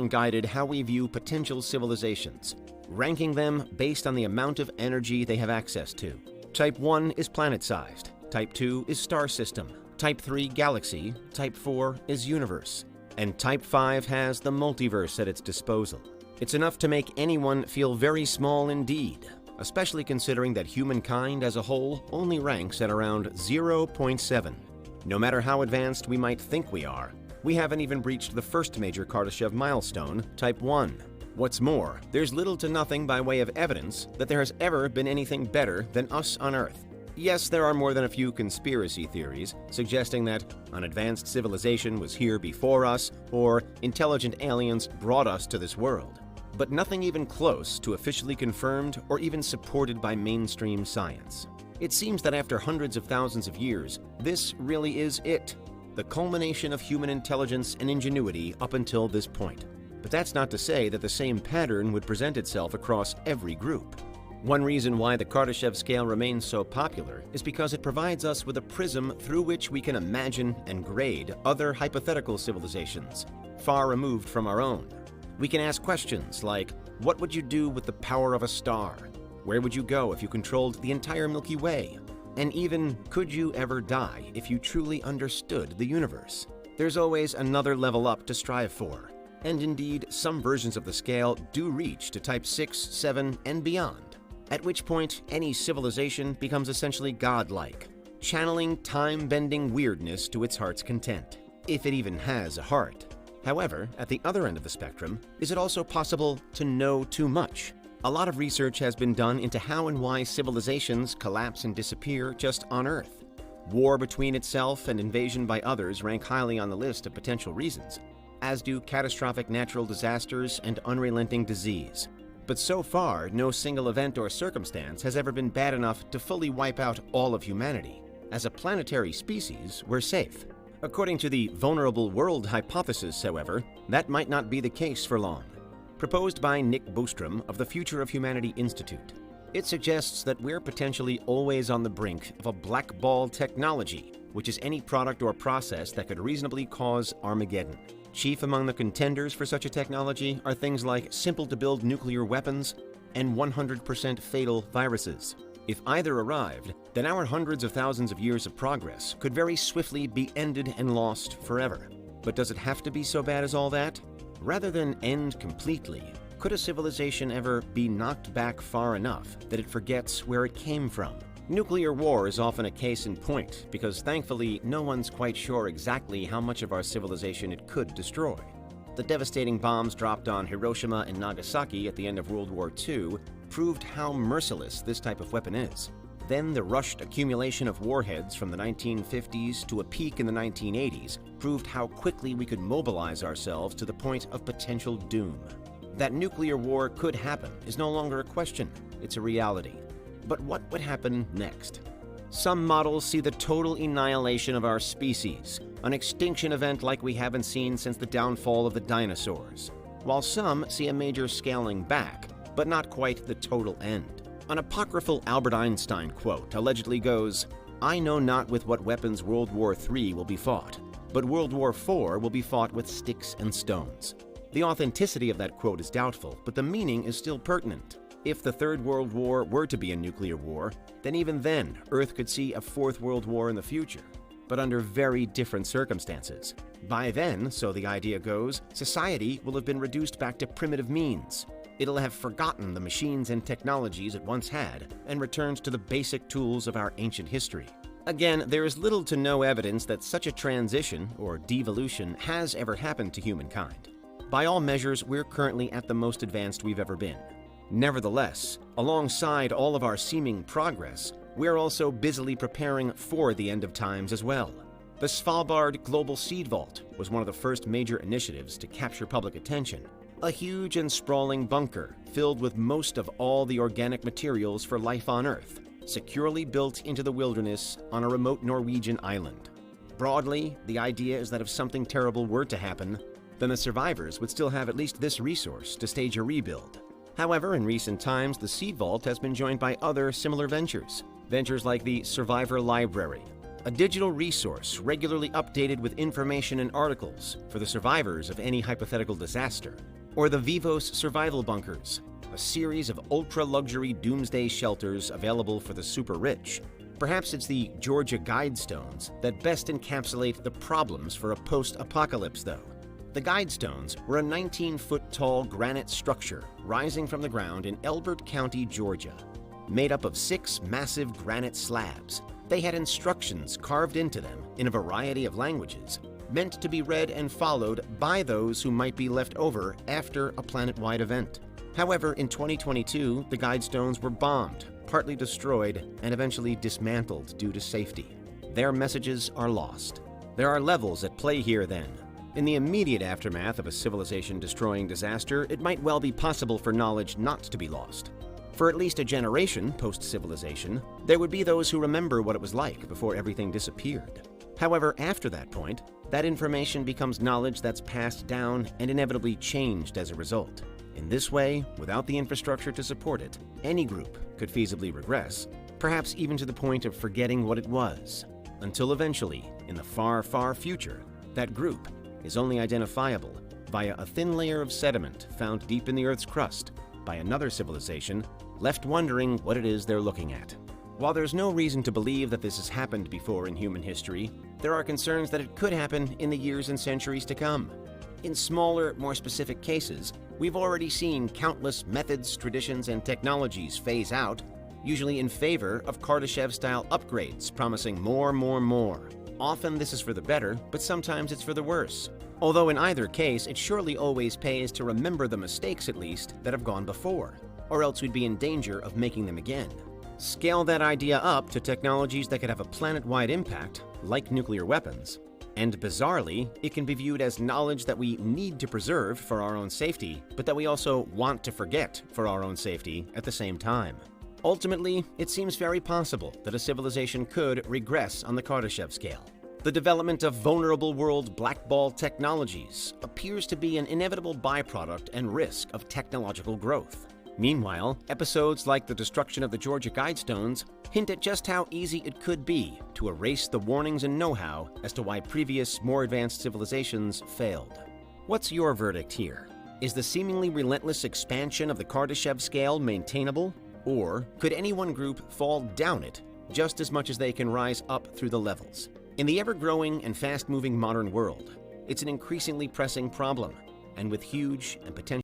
guided how we view potential civilizations, ranking them based on the amount of energy they have access to. Type 1 is planet-sized, Type 2 is star system, Type 3 galaxy, Type 4 is universe, and Type 5 has the multiverse at its disposal. It's enough to make anyone feel very small indeed, especially considering that humankind as a whole only ranks at around 0.7. No matter how advanced we might think we are, we haven't even reached the first major Kardashev milestone, Type 1. What's more, there's little to nothing by way of evidence that there has ever been anything better than us on Earth. Yes, there are more than a few conspiracy theories suggesting that an advanced civilization was here before us or intelligent aliens brought us to this world, but nothing even close to officially confirmed or even supported by mainstream science. It seems that after hundreds of thousands of years, this really is it, the culmination of human intelligence and ingenuity up until this point. But that's not to say that the same pattern would present itself across every group. One reason why the Kardashev scale remains so popular is because it provides us with a prism through which we can imagine and grade other hypothetical civilizations, far removed from our own. We can ask questions like, what would you do with the power of a star? Where would you go if you controlled the entire Milky Way? And even, could you ever die if you truly understood the universe? There's always another level up to strive for. And indeed, some versions of the scale do reach to Type 6, 7, and beyond, at which point any civilization becomes essentially godlike, channeling time-bending weirdness to its heart's content, if it even has a heart. However, at the other end of the spectrum, is it also possible to know too much? A lot of research has been done into how and why civilizations collapse and disappear just on Earth. War between itself and invasion by others rank highly on the list of potential reasons, as do catastrophic natural disasters and unrelenting disease. But so far, no single event or circumstance has ever been bad enough to fully wipe out all of humanity. As a planetary species, we're safe. According to the vulnerable world hypothesis, however, that might not be the case for long. Proposed by Nick Bostrom of the Future of Humanity Institute, it suggests that we're potentially always on the brink of a black ball technology, which is any product or process that could reasonably cause Armageddon. Chief among the contenders for such a technology are things like simple-to-build nuclear weapons and 100% fatal viruses. If either arrived, then our hundreds of thousands of years of progress could very swiftly be ended and lost forever. But does it have to be so bad as all that? Rather than end completely, could a civilization ever be knocked back far enough that it forgets where it came from? Nuclear war is often a case in point because thankfully no one's quite sure exactly how much of our civilization it could destroy. The devastating bombs dropped on Hiroshima and Nagasaki at the end of World War II proved how merciless this type of weapon is. Then the rushed accumulation of warheads from the 1950s to a peak in the 1980s proved how quickly we could mobilize ourselves to the point of potential doom. That nuclear war could happen is no longer a question, it's a reality. But what would happen next? Some models see the total annihilation of our species, an extinction event like we haven't seen since the downfall of the dinosaurs, while some see a major scaling back, but not quite the total end. An apocryphal Albert Einstein quote allegedly goes, "I know not with what weapons World War III will be fought, but World War IV will be fought with sticks and stones." The authenticity of that quote is doubtful, but the meaning is still pertinent. If the Third World War were to be a nuclear war, then even then, Earth could see a Fourth World War in the future, but under very different circumstances. By then, so the idea goes, society will have been reduced back to primitive means. It'll have forgotten the machines and technologies it once had and returned to the basic tools of our ancient history. Again, there is little to no evidence that such a transition, or devolution, has ever happened to humankind. By all measures, we're currently at the most advanced we've ever been. Nevertheless, alongside all of our seeming progress, we're also busily preparing for the end of times as well. The Svalbard Global Seed Vault was one of the first major initiatives to capture public attention. A huge and sprawling bunker filled with most of all the organic materials for life on Earth, securely built into the wilderness on a remote Norwegian island. Broadly, the idea is that if something terrible were to happen, then the survivors would still have at least this resource to stage a rebuild. However, in recent times, the Seed Vault has been joined by other similar ventures. Ventures like the Survivor Library, a digital resource regularly updated with information and articles for the survivors of any hypothetical disaster. Or the Vivos survival bunkers, a series of ultra-luxury doomsday shelters available for the super-rich. Perhaps it's the Georgia Guidestones that best encapsulate the problems for a post-apocalypse, though. The Guidestones were a 19-foot-tall granite structure rising from the ground in Elbert County, Georgia. Made up of 6 massive granite slabs, they had instructions carved into them in a variety of languages, meant to be read and followed by those who might be left over after a planet-wide event. However, in 2022, the Guidestones were bombed, partly destroyed, and eventually dismantled due to safety. Their messages are lost. There are levels at play here then. In the immediate aftermath of a civilization-destroying disaster, it might well be possible for knowledge not to be lost. For at least a generation post-civilization, there would be those who remember what it was like before everything disappeared. However, after that point, that information becomes knowledge that's passed down and inevitably changed as a result. In this way, without the infrastructure to support it, any group could feasibly regress, perhaps even to the point of forgetting what it was, until eventually, in the far, far future, that group is only identifiable via a thin layer of sediment found deep in the Earth's crust by another civilization left wondering what it is they're looking at. While there's no reason to believe that this has happened before in human history, there are concerns that it could happen in the years and centuries to come. In smaller, more specific cases, we've already seen countless methods, traditions, and technologies phase out, usually in favor of Kardashev-style upgrades promising more. Often this is for the better, but sometimes it's for the worse. Although in either case, it surely always pays to remember the mistakes at least that have gone before, or else we'd be in danger of making them again. Scale that idea up to technologies that could have a planet-wide impact, like nuclear weapons, and bizarrely, it can be viewed as knowledge that we need to preserve for our own safety, but that we also want to forget for our own safety at the same time. Ultimately, it seems very possible that a civilization could regress on the Kardashev scale. The development of vulnerable world blackball technologies appears to be an inevitable byproduct and risk of technological growth. Meanwhile, episodes like the destruction of the Georgia Guidestones hint at just how easy it could be to erase the warnings and know-how as to why previous, more advanced civilizations failed. What's your verdict here? Is the seemingly relentless expansion of the Kardashev scale maintainable? Or could any one group fall down it just as much as they can rise up through the levels? In the ever-growing and fast-moving modern world, it's an increasingly pressing problem, and with huge and potential